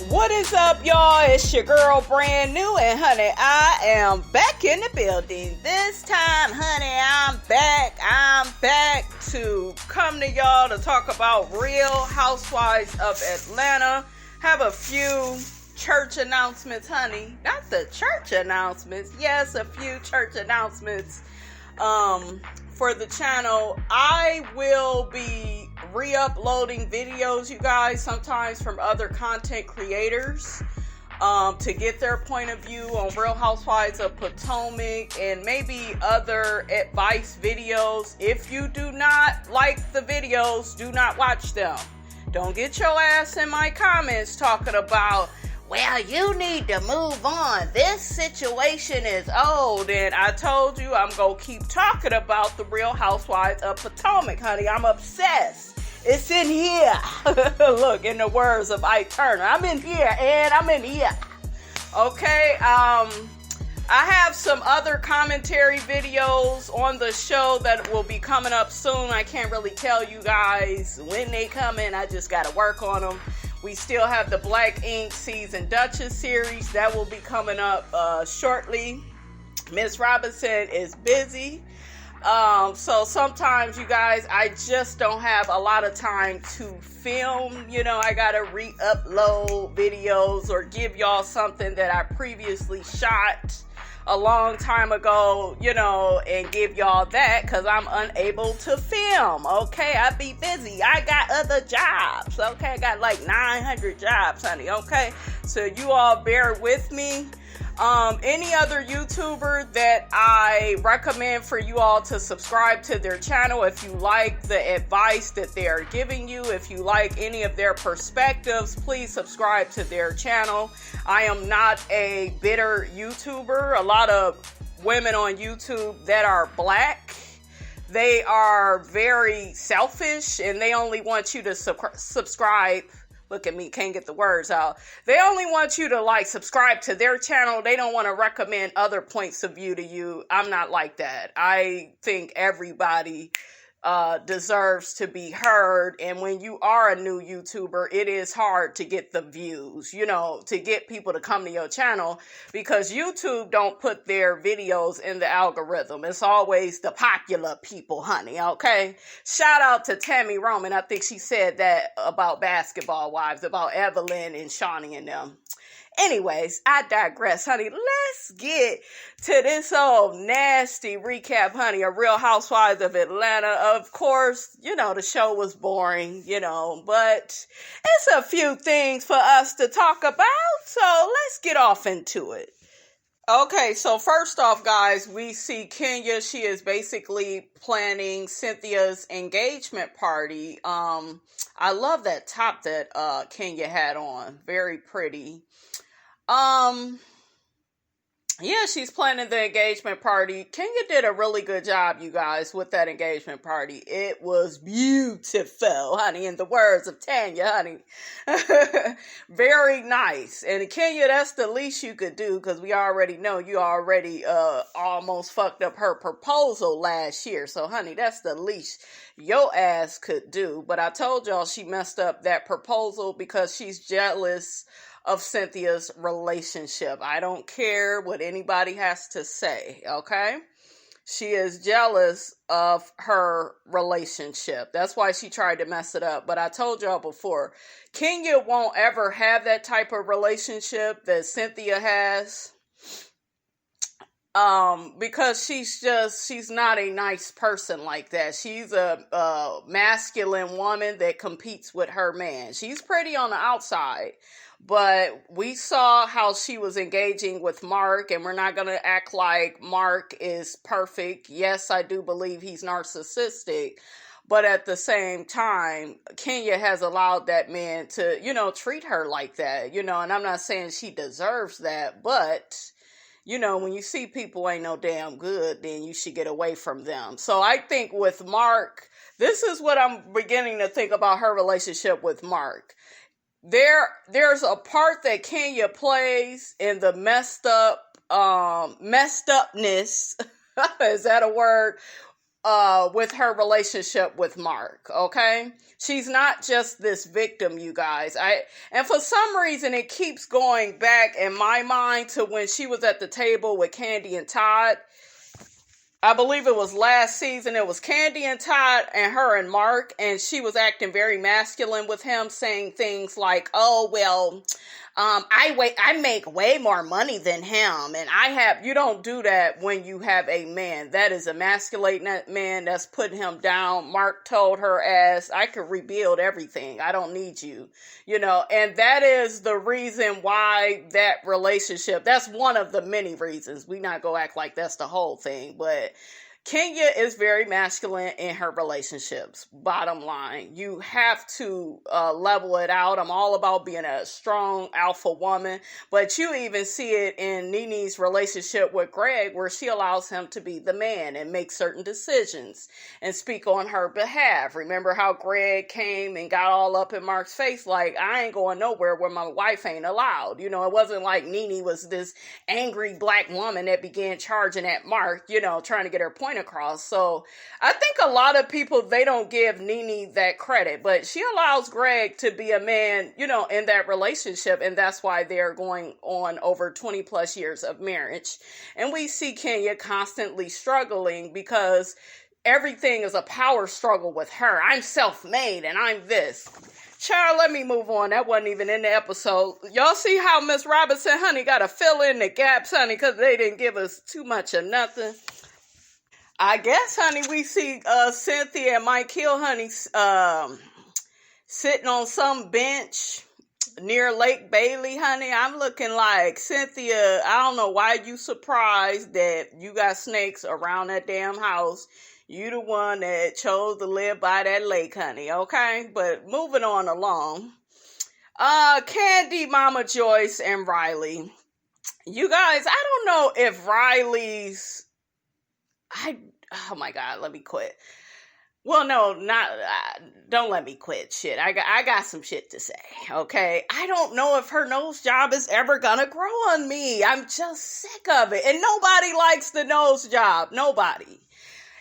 What is up, y'all? It's your girl, Brand New, and honey, I am back in the building. This time, honey, I'm back to come to y'all to talk about Real Housewives of Atlanta. Have a few church announcements, honey. Not the church announcements. Yes, a few church announcements for the channel. I will be re-uploading videos, you guys, sometimes from other content creators to get their point of view on Real Housewives of Potomac and maybe other advice videos. If you do not like the videos, do not watch them. Don't get your ass in my comments talking about, well, you need to move on. This situation is old. And I told you I'm going to keep talking about the Real Housewives of Potomac, honey. I'm obsessed. It's in here. Look, in the words of Ike Turner, I'm in here, and I'm in here. Okay, I have some other commentary videos on the show that will be coming up soon. I can't really tell you guys when they come in. I just got to work on them. We still have the Black Ink Season Duchess series that will be coming up shortly. Miss Robinson is busy. So sometimes, you guys, I just don't have a lot of time to film. You know, I gotta re-upload videos or give y'all something that I previously shot a long time ago, you know, and give y'all that because I'm unable to film. Okay, I be busy. I got other jobs. Okay, I got like 900 jobs, honey. Okay, so you all bear with me. Any other YouTuber that I recommend for you all to subscribe to their channel if you like the advice that they are giving you, if you like any of their perspectives, please subscribe to their channel. I am not a bitter YouTuber. A lot of women on YouTube that are black, they are very selfish and they only want you to subscribe. Look at me, can't get the words out. They only want you to like subscribe to their channel. They don't want to recommend other points of view to you. I'm not like that. I think everybody deserves to be heard. And when you are a new YouTuber, it is hard to get the views, you know, to get people to come to your channel because YouTube don't put their videos in the algorithm. It's always the popular people, honey. Okay. Shout out to Tammy Roman. I think she said that about Basketball Wives, about Evelyn and Shawnee and them. Anyways, I digress, honey. Let's get to this old nasty recap, honey, of Real Housewives of Atlanta. Of course, you know, the show was boring, you know, but it's a few things for us to talk about, so let's get off into it. Okay, so first off, guys, we see Kenya. She is basically planning Cynthia's engagement party. I love that top that Kenya had on. Very pretty. Yeah, she's planning the engagement party. Kenya did a really good job, you guys, with that engagement party. It was beautiful, honey, in the words of Tanya, honey. Very nice. And Kenya, that's the least you could do because we already know you already almost fucked up her proposal last year. So, honey, that's the least your ass could do. But I told y'all she messed up that proposal because she's jealous of Cynthia's relationship. I don't care what anybody has to say, okay? She is jealous of her relationship. That's why she tried to mess it up. But I told y'all before, Kenya won't ever have that type of relationship that Cynthia has. Because she's not a nice person like that. She's a masculine woman that competes with her man. She's pretty on the outside. But we saw how she was engaging with Mark, and we're not going to act like Mark is perfect. Yes, I do believe he's narcissistic. But at the same time, Kenya has allowed that man to, you know, treat her like that, you know, and I'm not saying she deserves that, but, you know, when you see people ain't no damn good, then you should get away from them. So I think with Mark, this is what I'm beginning to think about her relationship with Mark. There's a part that Kenya plays in the messed upness, is that a word, with her relationship with Mark, okay? She's not just this victim, you guys. And for some reason, it keeps going back in my mind to when she was at the table with Kandi and Todd. I believe it was last season. It was Kandi and Todd and her and Mark, and she was acting very masculine with him, saying things like, "Oh, well, I make way more money than him, and you don't do that when you have a man. That is emasculating that man. That's putting him down." Mark told her ass, "I could rebuild everything. I don't need you." And that is the reason why that relationship, that's one of the many reasons. We not go act like that's the whole thing, but Kenya is very masculine in her relationships. Bottom line, you have to level it out. I'm all about being a strong alpha woman, but you even see it in Nene's relationship with Greg, where she allows him to be the man and make certain decisions and speak on her behalf. Remember how Greg came and got all up in Mark's face like, "I ain't going nowhere where my wife ain't allowed." It wasn't like Nene was this angry black woman that began charging at Mark, trying to get her point across. So I think a lot of people, they don't give Nene that credit, but she allows Greg to be a man, in that relationship, and that's why they're going on over 20 plus years of marriage. And we see Kenya constantly struggling because everything is a power struggle with her. I'm self-made and I'm this. Child, let me move on. That wasn't even in the episode. Y'all see how Miss Robinson, honey, got to fill in the gaps, honey, because they didn't give us too much of nothing. I guess, honey, we see Cynthia and Mike Hill, honey, sitting on some bench near Lake Bailey, honey. I'm looking like, Cynthia, I don't know why you surprised that you got snakes around that damn house. You the one that chose to live by that lake, honey, okay? But moving on along. Kandi, Mama Joyce, and Riley. You guys, I don't know if Riley's... oh my God, let me quit. Well, no, don't let me quit. Shit, I got some shit to say, okay? I don't know if her nose job is ever gonna grow on me. I'm just sick of it. And nobody likes the nose job. Nobody.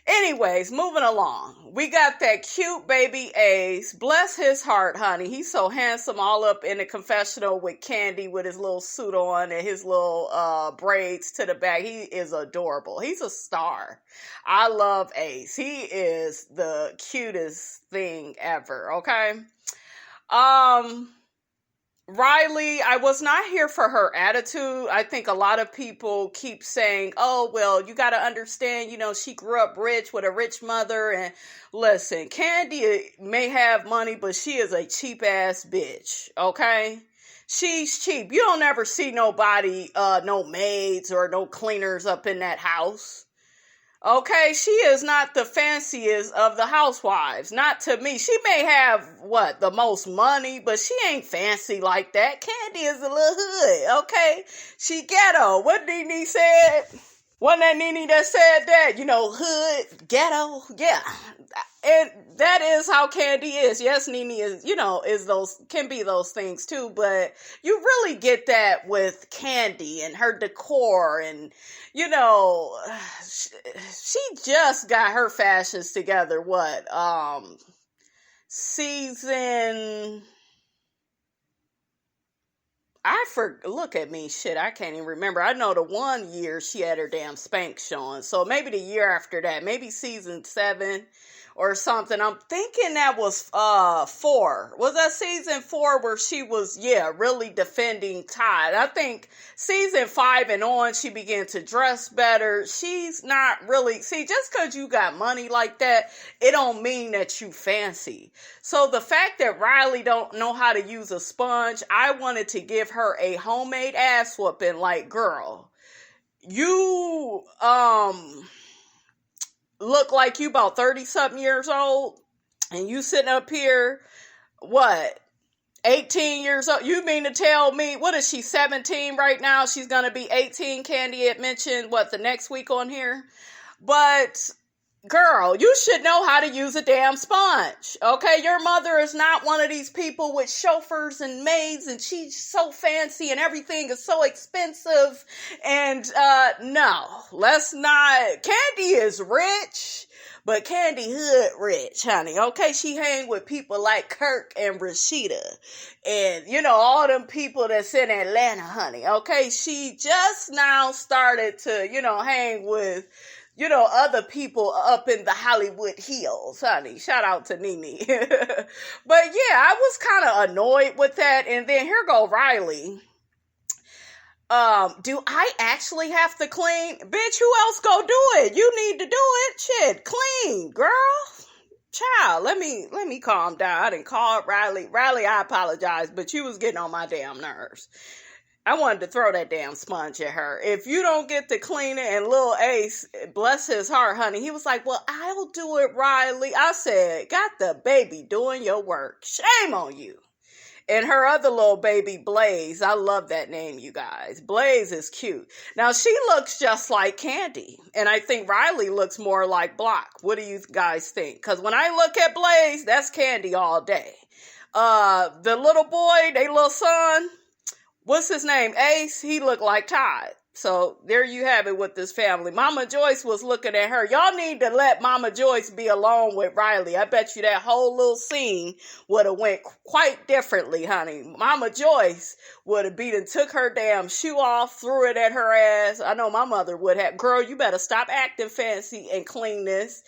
Anyways, moving along. We got that cute baby Ace. Bless his heart, honey. He's so handsome, all up in the confessional with Kandi with his little suit on and his little braids to the back. He is adorable. He's a star. I love Ace. He is the cutest thing ever, okay? Riley, I was not here for her attitude. I think a lot of people keep saying, "Oh, well, you got to understand, she grew up rich with a rich mother." And listen, Kandi may have money, but she is a cheap ass bitch, okay? She's cheap. You don't ever see nobody, no maids or no cleaners up in that house. Okay, she is not the fanciest of the housewives. Not to me. She may have, the most money, but she ain't fancy like that. Kandi is a little hood, okay? She ghetto. What Nene said? Wasn't that Nene that said that? Hood, ghetto, yeah. And that is how Kandi is. Yes, Nene is, can be those things too, but you really get that with Kandi and her decor and, she just got her fashions together, season... look at me, shit, I can't even remember. I know the one year she had her damn Spanx showing, so maybe the year after that, maybe season 7 or something. I'm thinking that was 4. Was that season 4 where she was, really defending Todd? I think season 5 and on, she began to dress better. She's not really, just because you got money like that, it don't mean that you fancy. So the fact that Riley don't know how to use a sponge, I wanted to give her a homemade ass whooping. Like, girl, you, look like you about 30-something years old, and you sitting up here, 18 years old? You mean to tell me, what is she, 17 right now? She's going to be 18, Kandi had mentioned, the next week on here? But Girl, you should know how to use a damn sponge. Okay, your mother is not one of these people with chauffeurs and maids and she's so fancy and everything is so expensive. And no, let's not. Kandi is rich, but Kandi hood rich, honey. Okay, she hang with people like Kirk and Rashida and, you know, all them people that's in Atlanta, honey. Okay, she just now started to, you know, hang with, you know, other people up in the Hollywood Hills, honey. Shout out to Nene. But yeah, I was kind of annoyed with that. And then here go Riley. Do I actually have to clean? Bitch, who else go do it? You need to do it. Shit, clean, girl. Child, let me calm down. I didn't call Riley. Riley, I apologize, but you was getting on my damn nerves. I wanted to throw that damn sponge at her. If you don't get to clean it, and Lil Ace, bless his heart, honey, he was like, well, I'll do it, Riley. I said, got the baby doing your work. Shame on you. And her other little baby, Blaze, I love that name, you guys. Blaze is cute. Now, she looks just like Kandi. And I think Riley looks more like Block. What do you guys think? Because when I look at Blaze, that's Kandi all day. The little boy, they little son, what's his name? Ace, he looked like Todd. So there you have it with this family. Mama Joyce was looking at her. Y'all need to let Mama Joyce be alone with Riley. I bet you that whole little scene would have went quite differently, honey. Mama Joyce would have took her damn shoe off, threw it at her ass. I know my mother would have. Girl, you better stop acting fancy and clean this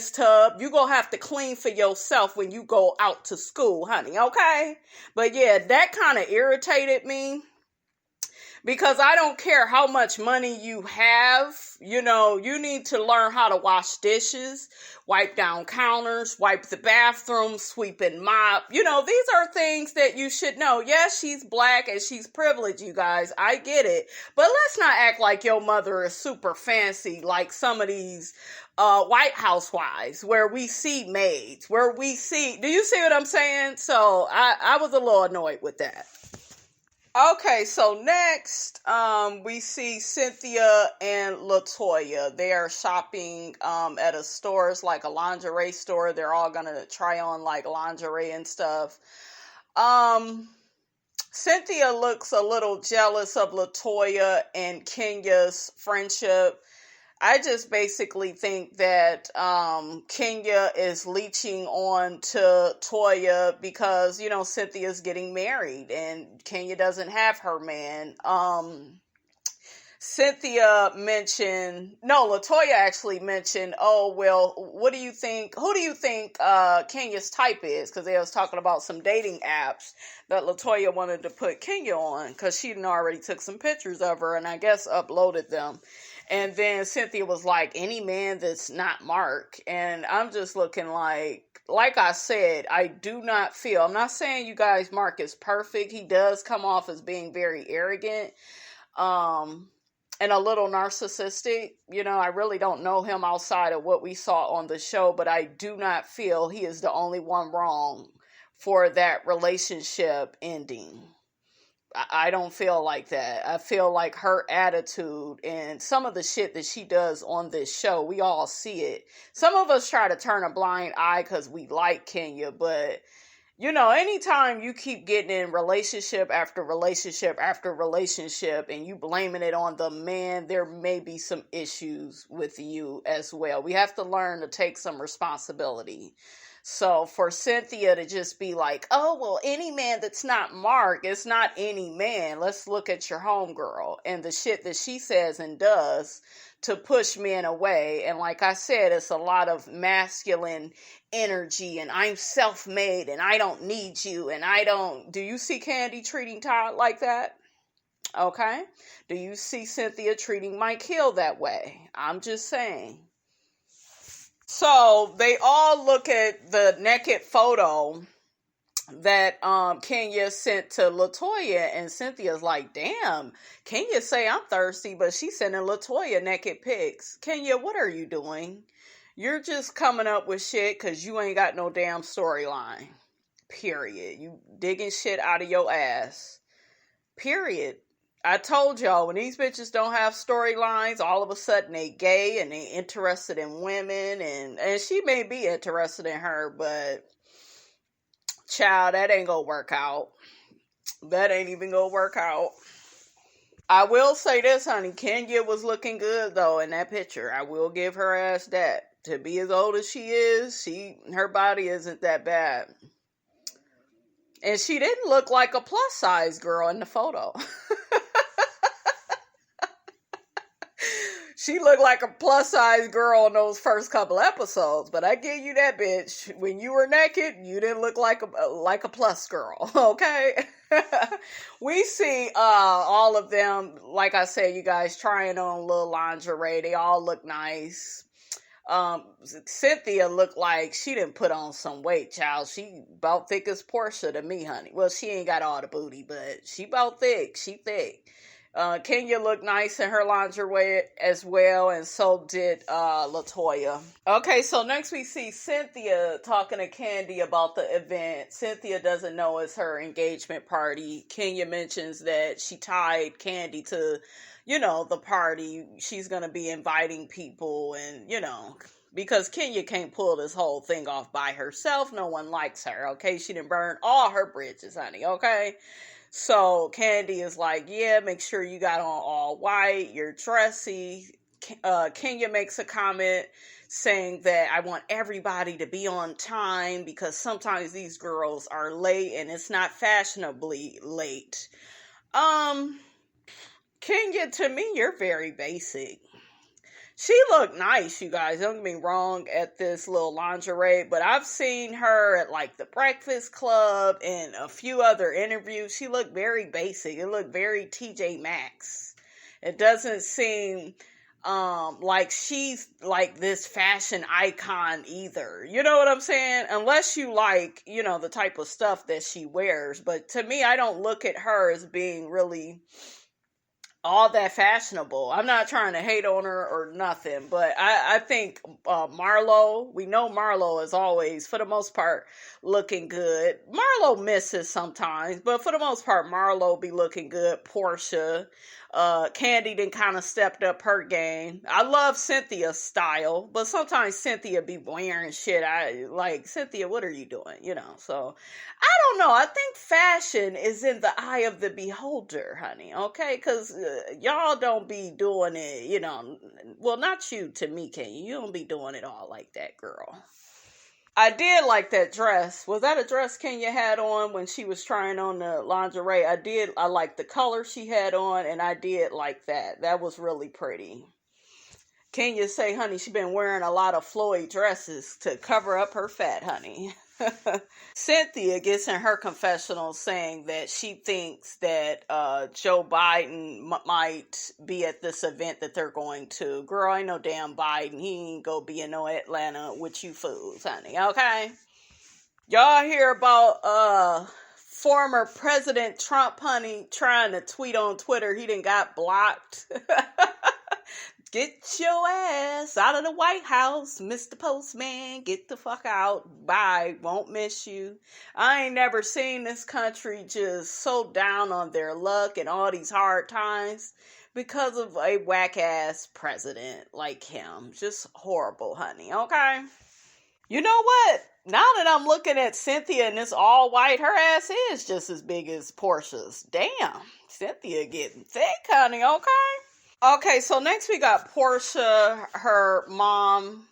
tub. You gonna have to clean for yourself when you go out to school, honey, okay? But yeah, that kind of irritated me. Because I don't care how much money you have, you know, you need to learn how to wash dishes, wipe down counters, wipe the bathroom, sweep and mop. You know, these are things that you should know. Yes, she's black and she's privileged, you guys. I get it. But let's not act like your mother is super fancy like some of these white housewives where we see maids, do you see what I'm saying? So I was a little annoyed with that. Okay, so next, we see Cynthia and Latoya. They are shopping at a store. It's like a lingerie store. They're all gonna try on like lingerie and stuff. Cynthia looks a little jealous of Latoya and Kenya's friendship. I just basically think that Kenya is leeching on to Toya because, you know, Cynthia's getting married and Kenya doesn't have her man. Latoya actually mentioned, oh, well, who do you think Kenya's type is? Because they was talking about some dating apps that Latoya wanted to put Kenya on because she already took some pictures of her and I guess uploaded them. And then Cynthia was like, any man that's not Mark. And I'm just looking like I said, I'm not saying you guys, Mark is perfect. He does come off as being very arrogant, and a little narcissistic. You know, I really don't know him outside of what we saw on the show, but I do not feel he is the only one wrong for that relationship ending. I don't feel like that. I feel like her attitude and some of the shit that she does on this show, we all see it. Some of us try to turn a blind eye because we like Kenya, but, you know, anytime you keep getting in relationship after relationship after relationship and you blaming it on the man, there may be some issues with you as well. We have to learn to take some responsibility. So for Cynthia to just be like, oh, well, any man that's not Mark, it's not any man. Let's look at your homegirl and the shit that she says and does to push men away. And like I said, it's a lot of masculine energy and I'm self-made and I don't need you. And do you see Kandi treating Todd like that? Okay. Do you see Cynthia treating Mike Hill that way? I'm just saying. So they all look at the naked photo that Kenya sent to Latoya, and Cynthia's like, damn, Kenya say I'm thirsty, but she's sending Latoya naked pics. Kenya, what are you doing? You're just coming up with shit because you ain't got no damn storyline. Period. You digging shit out of your ass. Period. I told y'all, when these bitches don't have storylines, all of a sudden they gay and they interested in women, and she may be interested in her, but child, that ain't gonna work out. That ain't even gonna work out. I will say this, honey. Kenya was looking good though in that picture. I will give her ass that. To be as old as she is, her body isn't that bad. And she didn't look like a plus size girl in the photo. She looked like a plus size girl in those first couple episodes, but I give you that, bitch. When you were naked, you didn't look like a plus girl, okay? We see all of them, like I said, you guys trying on little lingerie. They all look nice. Cynthia looked like she didn't put on some weight, child. She about thick as Porsha to me, honey. Well, she ain't got all the booty, but she about thick. She thick. Kenya looked nice in her lingerie as well, and so did Latoya. Okay, so next we see Cynthia talking to Kandi about the event. Cynthia doesn't know it's her engagement party. Kenya mentions that she tied Kandi to, the party. She's going to be inviting people, and, because Kenya can't pull this whole thing off by herself. No one likes her, okay? She didn't burn all her bridges, honey, okay? So Kandi is like, yeah, make sure you got on all white, you're dressy. Kenya makes a comment saying that I want everybody to be on time because sometimes these girls are late and it's not fashionably late. Kenya, to me, you're very basic. She looked nice, you guys. Don't get me wrong, at this little lingerie, but I've seen her at like the Breakfast Club and a few other interviews. She looked very basic. It looked very TJ Maxx. It doesn't seem like she's like this fashion icon either. You know what I'm saying? Unless you like, the type of stuff that she wears. But to me, I don't look at her as being really all that fashionable. I'm not trying to hate on her or nothing, but I think Marlo, we know Marlo is always, for the most part, looking good. Marlo misses sometimes, but for the most part, Marlo be looking good. Porsha, Kandi then kind of stepped up her game. I love Cynthia's style, but sometimes Cynthia be wearing shit. I like, Cynthia, what are you doing? So I don't know. I think fashion is in the eye of the beholder, honey. Okay, because y'all don't be doing it. Well, not you, to me, Kenya. You don't be doing it all like that, girl. I did like that dress. Was that a dress Kenya had on when she was trying on the lingerie? I liked the color she had on, and I did like that. That was really pretty. Kenya say, honey, she been wearing a lot of Floyd dresses to cover up her fat, honey. Cynthia gets in her confessional saying that she thinks that Joe Biden might be at this event that they're going to. Girl, ain't no damn Biden. He ain't go be in no Atlanta with you fools, honey. Okay? Y'all hear about former President Trump, honey, trying to tweet on Twitter. He done got blocked. Get your ass out of the White House, Mr. Postman. Get the fuck out. Bye. Won't miss you. I ain't never seen this country just so down on their luck and all these hard times because of a whack-ass president like him. Just horrible, honey. Okay? You know what? Now that I'm looking at Cynthia and this all white, her ass is just as big as Portia's. Damn. Cynthia getting thick, honey. Okay? Okay, so next we got Porsha, her mom,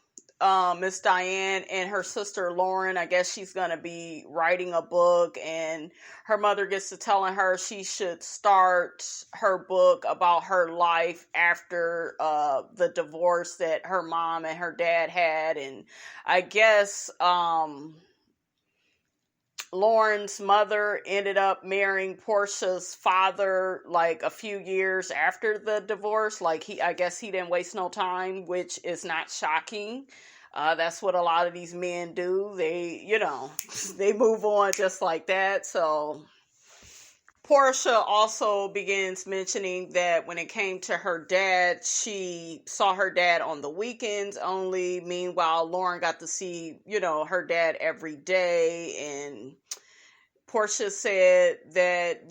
Miss Diane, and her sister Lauren. I guess she's going to be writing a book, and her mother gets to telling her she should start her book about her life after the divorce that her mom and her dad had. And I guess Lauren's mother ended up marrying Portia's father like a few years after the divorce. I guess he didn't waste no time, which is not shocking. That's what a lot of these men do. They, they move on just like that. So Porsha also begins mentioning that when it came to her dad, she saw her dad on the weekends only. Meanwhile, Lauren got to see, her dad every day. And Porsha said that,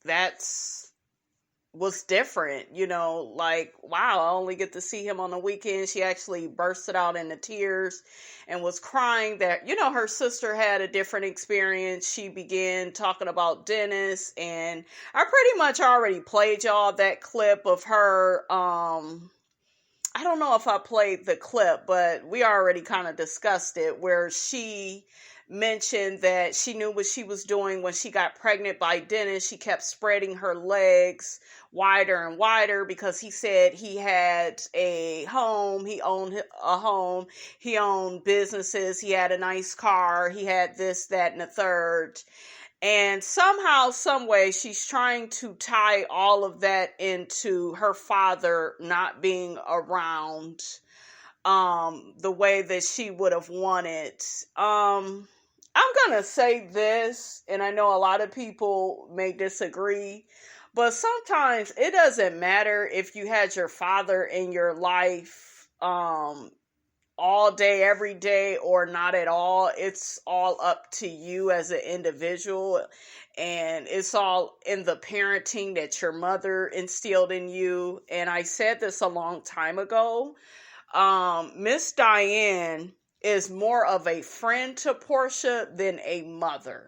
that's was different, like, wow, I only get to see him on the weekend. She actually bursted out into tears and was crying that, her sister had a different experience. She began talking about Dennis, and I pretty much already played y'all that clip of her. I don't know if I played the clip, but we already kind of discussed it, where she mentioned that she knew what she was doing when she got pregnant by Dennis. She kept spreading her legs wider and wider because he said he had a home, he owned a home, he owned businesses, he had a nice car, he had this, that, and the third. And somehow, some way, she's trying to tie all of that into her father not being around the way that she would have wanted. I'm going to say this, and I know a lot of people may disagree, but sometimes it doesn't matter if you had your father in your life all day, every day, or not at all. It's all up to you as an individual, and it's all in the parenting that your mother instilled in you. And I said this a long time ago. Miss Diane is more of a friend to Porsha than a mother.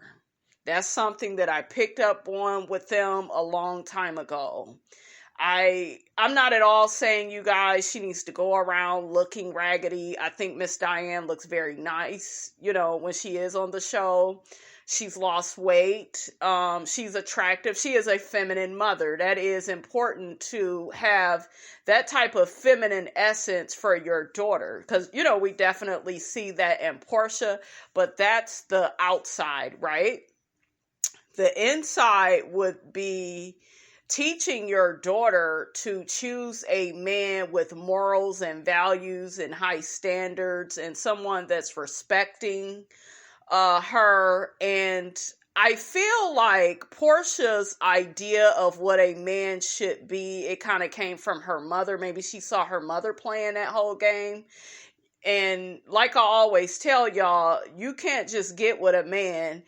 That's something that I picked up on with them a long time ago. I'm not at all saying, you guys, she needs to go around looking raggedy. I think Miss Diane looks very nice, when she is on the show. She's lost weight. She's attractive. She is a feminine mother. That is important to have that type of feminine essence for your daughter. Because, we definitely see that in Porsha, but that's the outside, right? The inside would be teaching your daughter to choose a man with morals and values and high standards, and someone that's respecting her. And I feel like Porsha's idea of what a man should be, it kind of came from her mother. Maybe she saw her mother playing that whole game. And like I always tell y'all, you can't just get with a man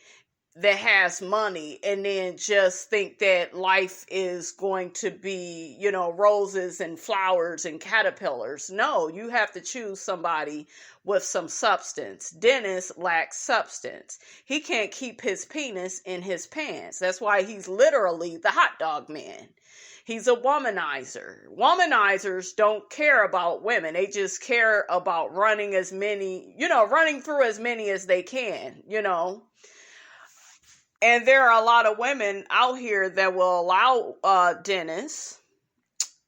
that has money and then just think that life is going to be, roses and flowers and caterpillars. No, you have to choose somebody with some substance. Dennis lacks substance. He can't keep his penis in his pants. That's why he's literally the hot dog man. He's a womanizer. Womanizers don't care about women. They just care about running through as many as they can, And there are a lot of women out here that will allow Dennis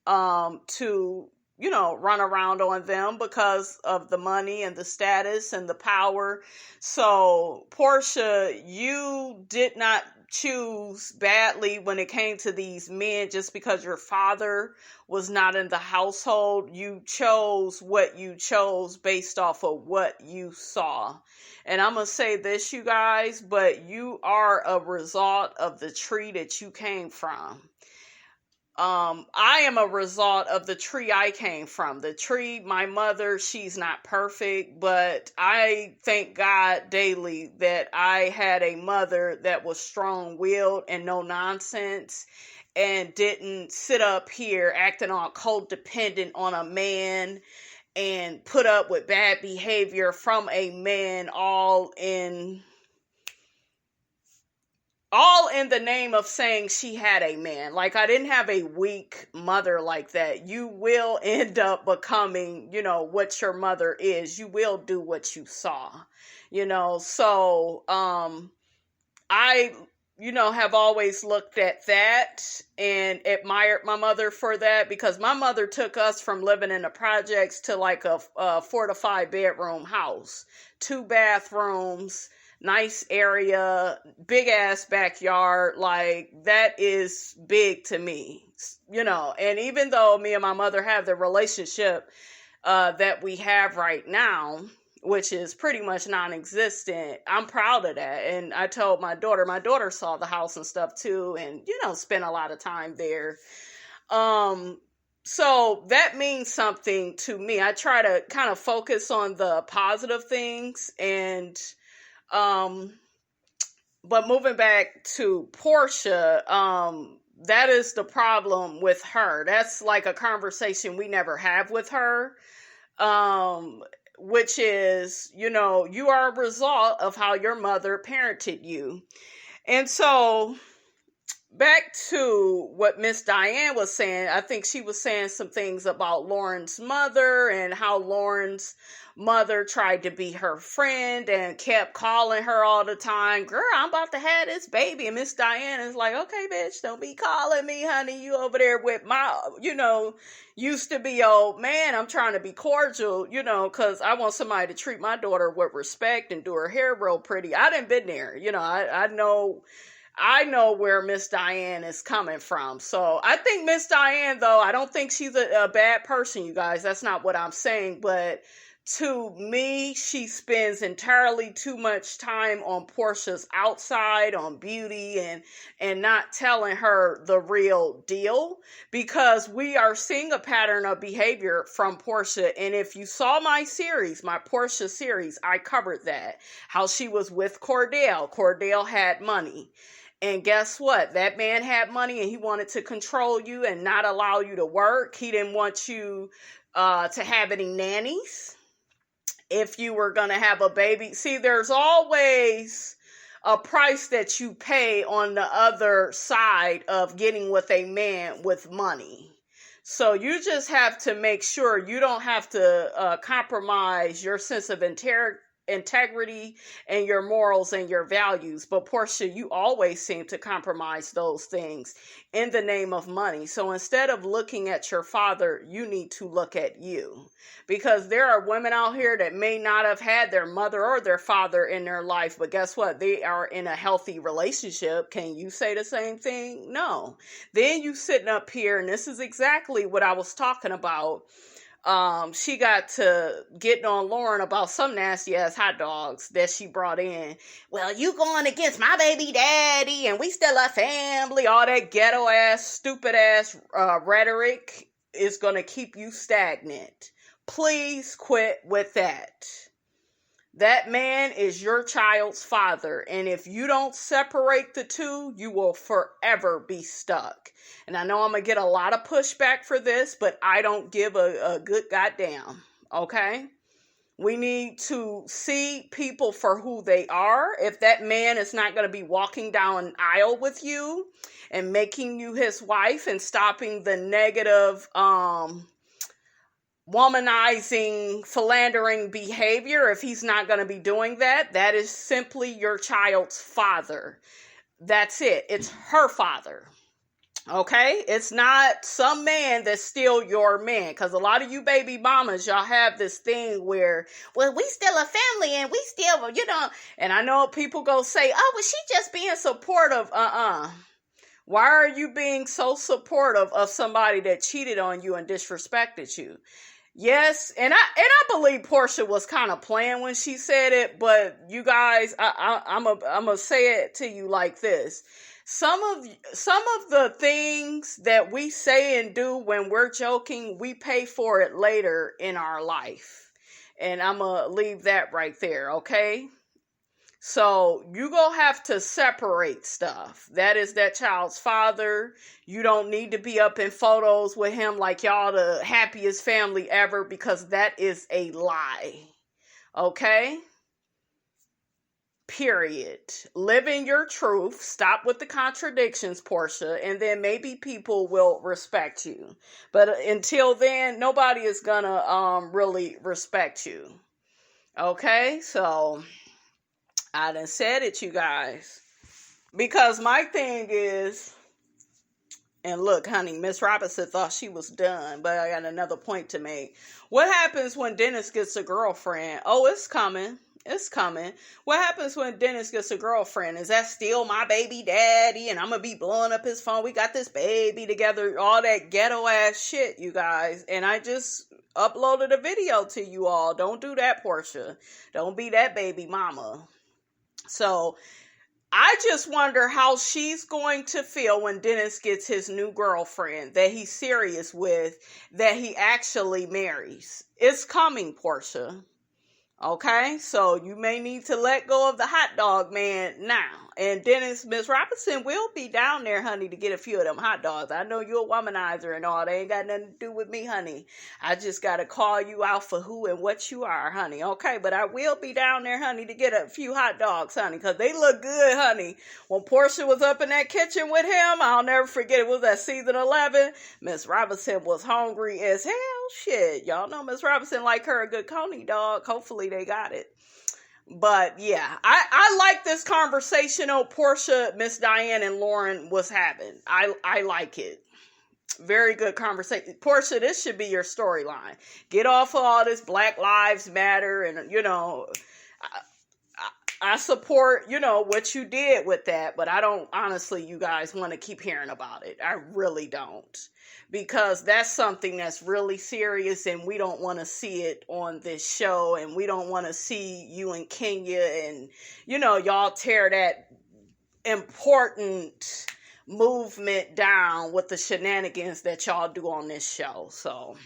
to, run around on them because of the money and the status and the power. So, Porsha, you did not choose badly when it came to these men just because your father was not in the household. You chose what you chose based off of what you saw. And I'm going to say this, you guys, but you are a result of the tree that you came from. I am a result of the tree I came from. The tree, my mother, she's not perfect, but I thank God daily that I had a mother that was strong-willed and no nonsense and didn't sit up here acting all codependent on a man and put up with bad behavior from a man all in the name of saying she had a man. Like, I didn't have a weak mother like that. You will end up becoming, what your mother is. You will do what you saw, So, I, have always looked at that and admired my mother for that, because my mother took us from living in the projects to like a 4 to 5 bedroom house, 2 bathrooms, nice area, big ass backyard. Like, that is big to me, and even though me and my mother have the relationship that we have right now, which is pretty much non-existent, I'm proud of that. And I told my daughter saw the house and stuff too, and spent a lot of time there. So that means something to me. I try to kind of focus on the positive things, and but moving back to Porsha, that is the problem with her. That's like a conversation we never have with her. Which is, you are a result of how your mother parented you. And so back to what Miss Diane was saying, I think she was saying some things about Lauren's mother and how Lauren's mother tried to be her friend and kept calling her all the time. Girl, I'm about to have this baby. And Miss Diane is like, okay, bitch, don't be calling me, honey. You over there with my, used to be old man. I'm trying to be cordial, because I want somebody to treat my daughter with respect and do her hair real pretty. I done been there. I know where Miss Diane is coming from. So I think Miss Diane, though, I don't think she's a bad person, you guys. That's not what I'm saying. But to me, she spends entirely too much time on Porsha's outside, on beauty, and not telling her the real deal, because we are seeing a pattern of behavior from Porsha. And if you saw my Porsha series, I covered that. How she was with Cordell. Cordell had money. And guess what? That man had money and he wanted to control you and not allow you to work. He didn't want you to have any nannies if you were going to have a baby. See, there's always a price that you pay on the other side of getting with a man with money. So you just have to make sure you don't have to compromise your sense of integrity and your morals and your values. But Porsha, you always seem to compromise those things in the name of money. So instead of looking at your father, you need to look at you, because there are women out here that may not have had their mother or their father in their life, but guess what? They are in a healthy relationship. Can you say the same thing? No. Then you sitting up here, and this is exactly what I was talking about. She got to getting on Lauren about some nasty ass hot dogs that she brought in. Well, you going against my baby daddy and we still a family. All that ghetto ass, stupid ass rhetoric is going to keep you stagnant. Please quit with that. That man is your child's father. And if you don't separate the two, you will forever be stuck. And I know I'm going to get a lot of pushback for this, but I don't give a good goddamn. Okay? We need to see people for who they are. If that man is not going to be walking down an aisle with you and making you his wife and stopping the negative, womanizing, philandering behavior, if he's not going to be doing that, that is simply your child's father. That's it. It's her father. Okay? It's not some man that's still your man. Because a lot of you baby mamas, y'all have this thing where, well, we still a family and we still, and I know people go say, oh, well, she just being supportive. Why are you being so supportive of somebody that cheated on you and disrespected you? Yes, and I believe Porsha was kind of playing when she said it, but you guys, I'm gonna say it to you like this. Some of the things that we say and do when we're joking, we pay for it later in our life. And I'm gonna leave that right there, okay? So you gonna have to separate stuff. That is that child's father. You don't need to be up in photos with him like y'all the happiest family ever, because that is a lie. Okay? Period. Live in your truth. Stop with the contradictions, Porsha, and then maybe people will respect you. But until then, nobody is gonna really respect you. Okay? So I done said it, you guys. Because my thing is, and look, honey, Miss Robinson thought she was done, but I got another point to make. What happens when Dennis gets a girlfriend? Oh, it's coming. It's coming. What happens when Dennis gets a girlfriend? Is that still my baby daddy? And I'm going to be blowing up his phone. We got this baby together. All that ghetto ass shit, you guys. And I just uploaded a video to you all. Don't do that, Porsha. Don't be that baby mama. So I just wonder how she's going to feel when Dennis gets his new girlfriend that he's serious with, that he actually marries. It's coming, Porsha. Okay, so you may need to let go of the hot dog man now. And Dennis, Miss Robinson will be down there, honey, to get a few of them hot dogs. I know you're a womanizer and all. They ain't got nothing to do with me, honey. I just got to call you out for who and what you are, honey. Okay, but I will be down there, honey, to get a few hot dogs, honey, because they look good, honey. When Porsha was up in that kitchen with him, I'll never forget, it was that season 11. Miss Robinson was hungry as hell. Shit, y'all know Miss Robinson like her a good coney dog. Hopefully they got it. But yeah, I like this conversation Porsha, Miss Diane, and Lauren was having. I like it. Very good conversation. Porsha, this should be your storyline. Get off of all this Black Lives Matter and, I support, what you did with that, but I don't, honestly, you guys want to keep hearing about it. I really don't. Because that's something that's really serious and we don't want to see it on this show, and we don't want to see you and Kenya and, y'all tear that important movement down with the shenanigans that y'all do on this show. So,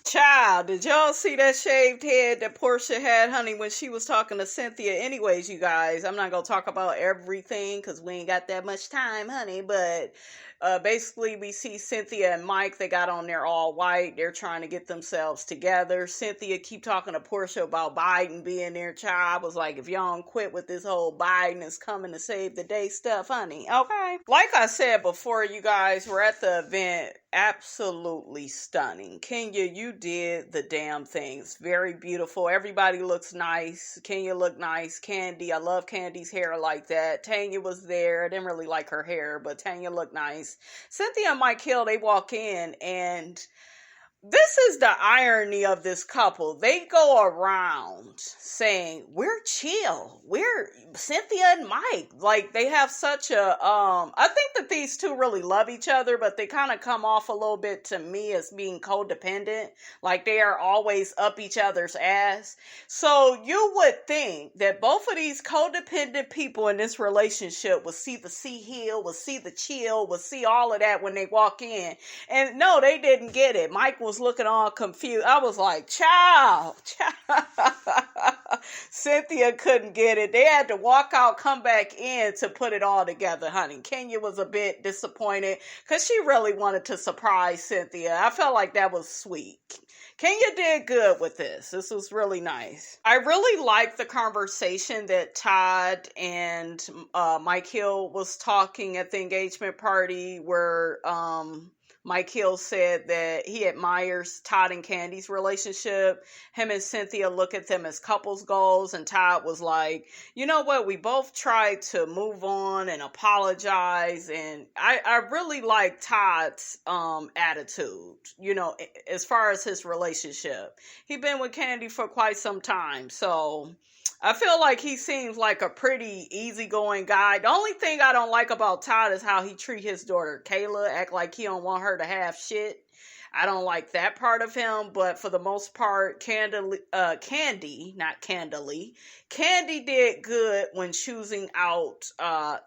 child, did y'all see that shaved head that Porsha had, honey, when she was talking to Cynthia? Anyways, you guys, I'm not going to talk about everything because we ain't got that much time, honey, but basically we see Cynthia and Mike, they got on there all white. They're trying to get themselves together. Cynthia keep talking to Porsha about Biden being their child. I was like, if y'all don't quit with this whole Biden is coming to save the day stuff, honey. Okay. Like I said before, you guys, we're at the event. Absolutely stunning. Kenya, you did the damn things. Very beautiful. Everybody looks nice. Kenya looked nice. Kandi, I love Kandi's hair like that. Tanya was there. I didn't really like her hair, but Tanya looked nice. Cynthia and Mike Hill, they walk in, and this is the irony of this couple. They go around saying, we're chill. We're Cynthia and Mike. Like, they have such a, I think that these two really love each other, but they kind of come off a little bit to me as being codependent. Like, they are always up each other's ass. So you would think that both of these codependent people in this relationship would see the heel, would see the chill, would see all of that when they walk in. And no, they didn't get it. Mike was looking all confused. I was like, child. Cynthia couldn't get it. They had to walk out, come back in to put it all together, honey. Kenya was a bit disappointed because she really wanted to surprise Cynthia. I felt like that was sweet. Kenya did good with this. This was really nice. I really liked the conversation that Todd and Mike Hill was talking at the engagement party where Mike Hill said that he admires Todd and Kandi's relationship. Him and Cynthia look at them as couples goals. And Todd was like, you know what? We both tried to move on and apologize. And I really like Todd's attitude, as far as his relationship. He's been with Kandi for quite some time. So I feel like he seems like a pretty easygoing guy. The only thing I don't like about Todd is how he treat his daughter Kayla, act like he don't want her to have shit. I don't like that part of him, but for the most part, Kandi did good when choosing out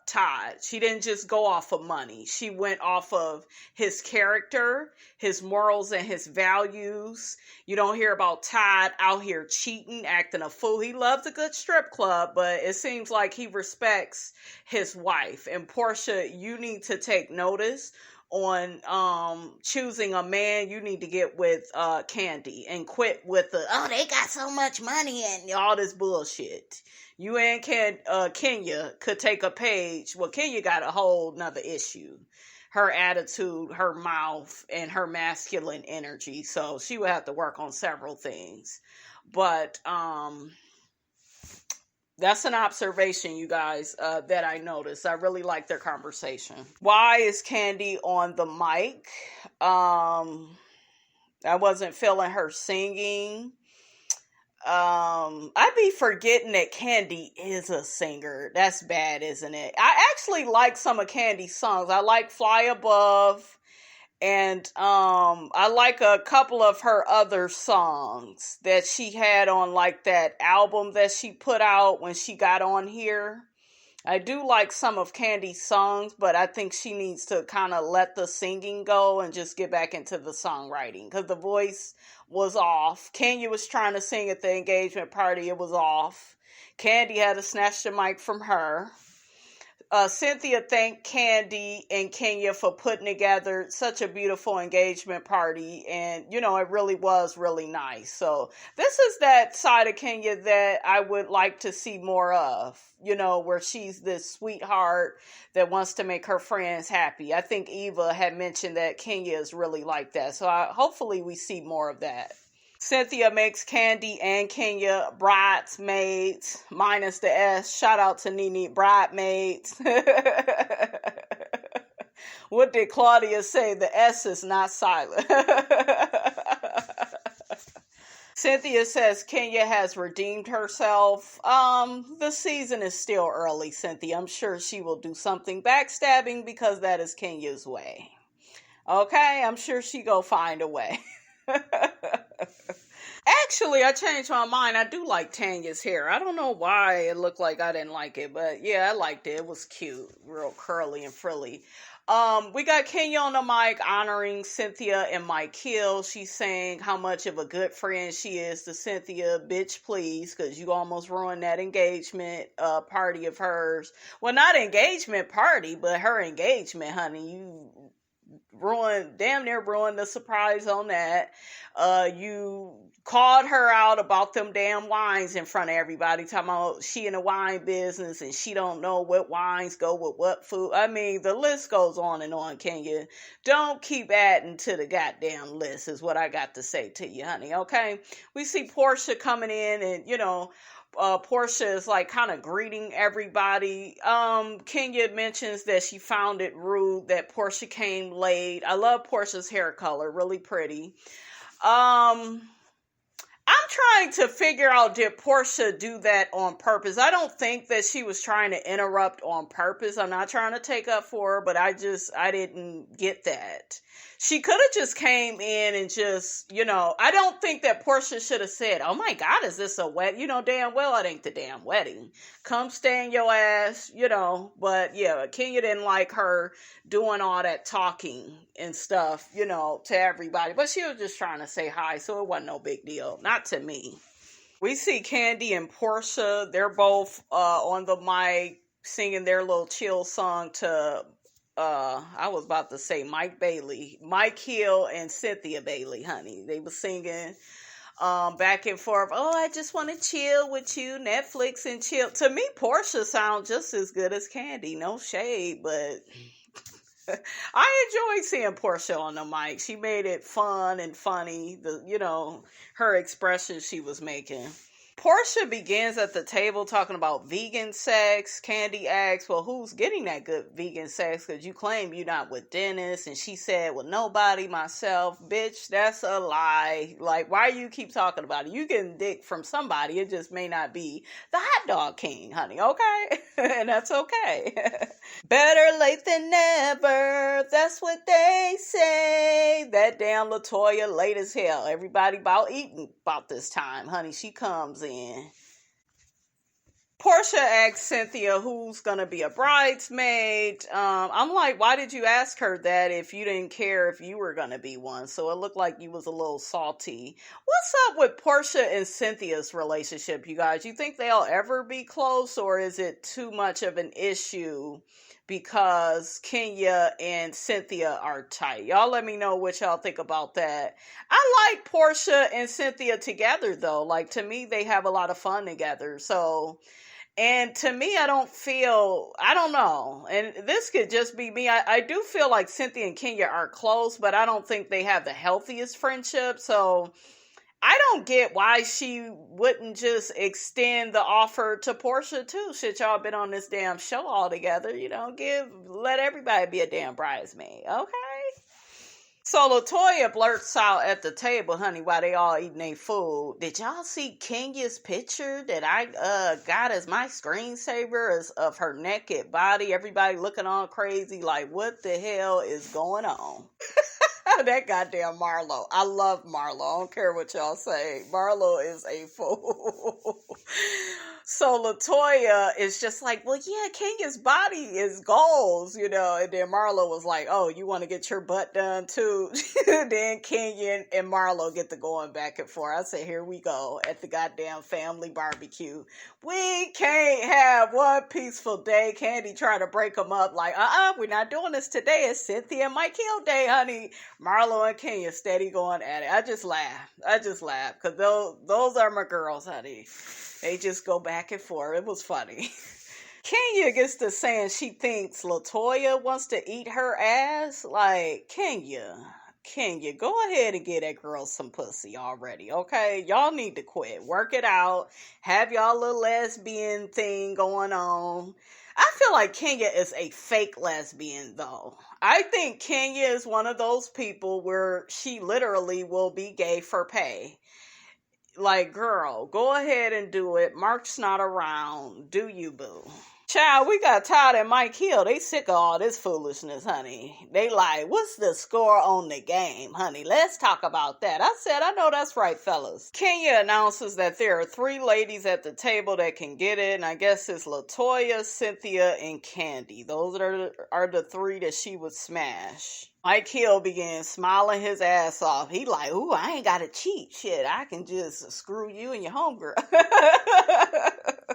Todd. She didn't just go off of money. She went off of his character, his morals, and his values. You don't hear about Todd out here cheating, acting a fool. He loves a good strip club, but it seems like he respects his wife. And Porsha, you need to take notice on choosing a man. You need to get with Kandi and quit with the, oh, they got so much money and all this bullshit. You and Kenya could take a page. Well, Kenya got a whole nother issue. Her attitude, her mouth, and her masculine energy. So she would have to work on several things. But that's an observation, you guys, that I noticed. I really like their conversation. Why is Kandi on the mic? I wasn't feeling her singing. I be forgetting that Kandi is a singer. That's bad, isn't it? I actually like some of Kandi's songs. I like Fly Above. And I like a couple of her other songs that she had on like that album that she put out when she got on here. I do like some of Kandi's songs, but I think she needs to kind of let the singing go and just get back into the songwriting because the voice was off. Kenya was trying to sing at the engagement party. It was off. Kandi had to snatch the mic from her. Cynthia thanked Kandi and Kenya for putting together such a beautiful engagement party. And, it really was really nice. So this is that side of Kenya that I would like to see more of, where she's this sweetheart that wants to make her friends happy. I think Eva had mentioned that Kenya is really like that. So hopefully we see more of that. Cynthia makes Kandi and Kenya bridesmaids, minus the S. Shout out to Nene, bridesmaids. What did Claudia say? The S is not silent. Cynthia says Kenya has redeemed herself. The season is still early, Cynthia. I'm sure she will do something backstabbing because that is Kenya's way. Okay, I'm sure she go find a way. Actually, I changed my mind. I do like Tanya's hair. I don't know why it looked like I didn't like it, but yeah, I liked it. It was cute, real curly and frilly. We got Kenya on the mic honoring Cynthia and Mike Hill. She's saying how much of a good friend she is to Cynthia. Bitch, please, because you almost ruined that engagement party of hers. Well, not engagement party, but her engagement, honey. You damn near ruined the surprise on that. You called her out about them damn wines in front of everybody, talking about she in the wine business and she don't know what wines go with what food. I mean, the list goes on and on, Kenya. Don't keep adding to the goddamn list is what I got to say to you, honey, okay? We see Porsha coming in and, Porsha is like kind of greeting everybody. Kenya mentions that she found it rude that Porsha came late. I love Porsha's hair color, really pretty. I'm trying to figure out, did Porsha do that on purpose? I don't think that she was trying to interrupt on purpose. I'm not trying to take up for her, but I didn't get that. She could have just came in and just, I don't think that Porsha should have said, oh my God, is this a wedding? Damn well it ain't the damn wedding. Come stay in your ass, But yeah, Kenya didn't like her doing all that talking and stuff, to everybody. But she was just trying to say hi, so it wasn't no big deal. Not to me. We see Kandi and Porsha. They're both on the mic singing their little chill song to I was about to say Mike Hill and Cynthia Bailey, honey. They were singing back and forth. Oh, I just want to chill with you, Netflix and chill. To me, Porsha sounds just as good as Kandi. No shade, but I enjoyed seeing Porsha on the mic. She made it fun and funny. Her expressions she was making. Porsha begins at the table talking about vegan sex. Kandi asks, well, who's getting that good vegan sex? Because you claim you're not with Dennis. And she said, well, nobody, myself. Bitch, that's a lie. Like, why you keep talking about it? You getting dick from somebody. It just may not be the hot dog king, honey, okay? And that's okay. Better late than never. That's what they say. That damn Latoya late as hell. Everybody about eating about this time, honey. She comes in. Porsha asks Cynthia who's gonna be a bridesmaid. I'm like, why did you ask her that if you didn't care if you were gonna be one? So it looked like you was a little salty. What's up with Porsha and Cynthia's relationship, you guys? You think they'll ever be close, or is it too much of an issue because Kenya and Cynthia are tight? Y'all let me know what y'all think about that. I like Porsha and Cynthia together, though. Like, to me, they have a lot of fun together. So, and to me, I don't know. And this could just be me. I do feel like Cynthia and Kenya are close, but I don't think they have the healthiest friendship. So I don't get why she wouldn't just extend the offer to Porsha too. Shit, y'all been on this damn show all together. Let everybody be a damn bridesmaid, okay? So Latoya blurts out at the table, honey, while they all eating their food. Did y'all see Kenya's picture that I got as my screensaver of her naked body? Everybody looking all crazy like, what the hell is going on? That goddamn Marlo. I love Marlo. I don't care what y'all say. Marlo is a fool. So Latoya is just like, well, yeah, Kenya's body is goals, and then Marlo was like, oh, you want to get your butt done too? Then Kenya and Marlo get to going back and forth. I said, here we go at the goddamn family barbecue. We can't have one peaceful day. Kandi tried to break them up like, we're not doing this today. It's Cynthia and Mike Hill Day, honey. Marlo and Kenya steady going at it. I just laugh because those are my girls, honey. They just go back and forth. It was funny. Kenya gets to saying she thinks Latoya wants to eat her ass. Like, Kenya, go ahead and get that girl some pussy already, okay? Y'all need to quit. Work it out. Have y'all little lesbian thing going on. I feel like Kenya is a fake lesbian, though. I think Kenya is one of those people where she literally will be gay for pay. Like, girl, go ahead and do it. Mark's not around. Do you, boo? Child, we got Todd and Mike Hill. They sick of all this foolishness, honey. They like, what's the score on the game, honey? Let's talk about that. I said, I know that's right, fellas. Kenya announces that there are 3 ladies at the table that can get it, and I guess it's Latoya, Cynthia, and Kandi. Those are the 3 that she would smash. Mike Hill began smiling his ass off. He like, ooh, I ain't got to cheat. Shit, I can just screw you and your homegirl.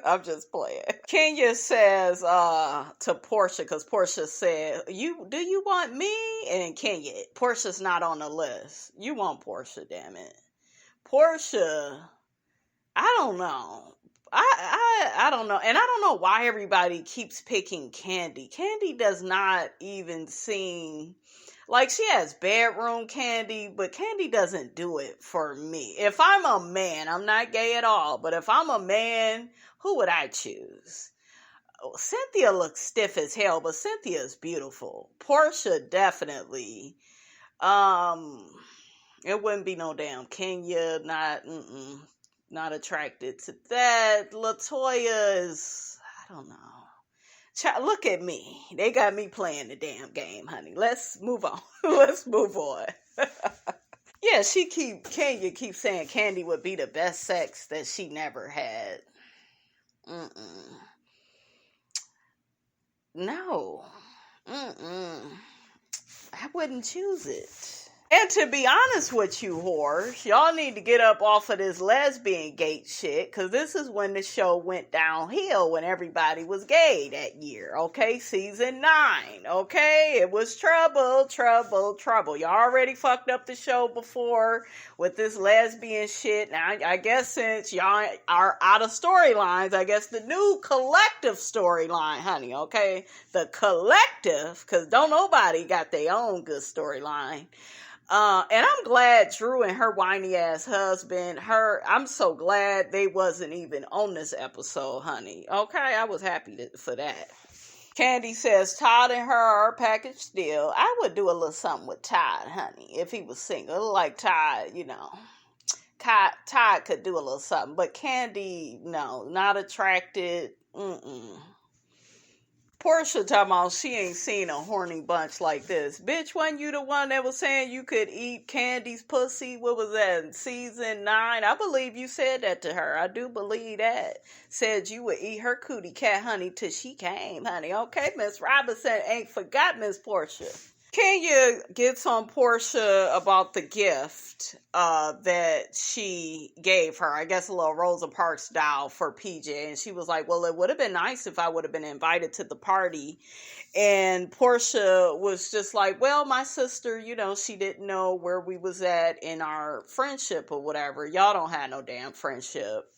I'm just playing. Kenya says to Porsha, because Porsha said, do you want me? And Kenya, Portia's not on the list. You want Porsha, damn it. Porsha, I don't know. I don't know. And I don't know why everybody keeps picking Kandi. Kandi does not even seem... Like, she has bedroom Kandi, but Kandi doesn't do it for me. If I'm a man, I'm not gay at all, but if I'm a man, who would I choose? Cynthia looks stiff as hell, but Cynthia is beautiful. Porsha, definitely. It wouldn't be no damn Kenya, not attracted to that. Latoya is, I don't know. Look at me. They got me playing the damn game, honey. Let's move on. Let's move on. Yeah, Kenya keeps saying Kandi would be the best sex that she never had. No. I wouldn't choose it. And to be honest with you, whores, y'all need to get up off of this lesbian gate shit, because this is when the show went downhill, when everybody was gay that year, okay? Season 9, okay? It was trouble. Y'all already fucked up the show before with this lesbian shit. Now, I guess since y'all are out of storylines, I guess the new collective storyline, honey, okay? The collective, because don't nobody got their own good storyline. And I'm glad Drew and her whiny ass husband, I'm so glad they wasn't even on this episode, honey. Okay, I was happy for that. Kandi says Todd and her are a package deal. I would do a little something with Todd, honey, if he was single. Like Todd, Todd could do a little something, but Kandi, no, not attracted. Porsha talking about she ain't seen a horny bunch like this. Bitch, wasn't you the one that was saying you could eat Kandi's pussy? What was that, in season 9? I believe you said that to her. I do believe that. Said you would eat her cootie cat, honey, till she came, honey. Okay, Miss Robinson ain't forgot Miss Porsha. Kenya gets on Porsha about the gift that she gave her. I guess a little Rosa Parks doll for PJ. And she was like, well, it would have been nice if I would have been invited to the party. And Porsha was just like, well, my sister, she didn't know where we was at in our friendship or whatever. Y'all don't have no damn friendship.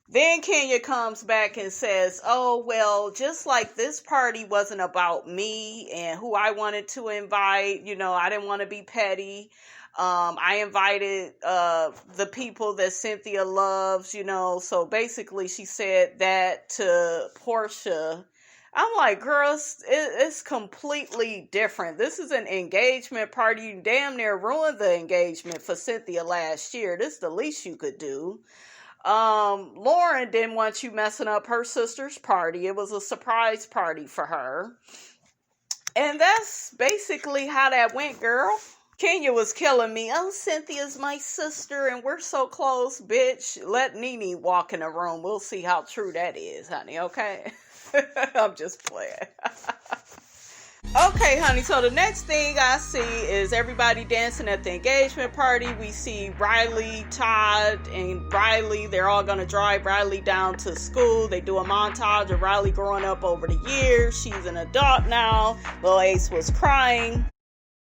Then Kenya comes back and says, oh, well, just like this party wasn't about me and who I wanted to invite, I didn't want to be petty. I invited the people that Cynthia loves, so basically she said that to Porsha. I'm like, girl, it's completely different. This is an engagement party. You damn near ruined the engagement for Cynthia last year. This is the least you could do. Lauren didn't want you messing up her sister's party. It was a surprise party for her. And that's basically how that went, girl. Kenya was killing me. Oh, Cynthia's my sister and we're so close, bitch. Let Nene walk in the room. We'll see how true that is, honey, okay? I'm just playing. Okay, honey, so the next thing I see is everybody dancing at the engagement party. We see Riley, Todd, and Riley. They're all going to drive Riley down to school. They do a montage of Riley growing up over the years. She's an adult now. Lil Ace was crying.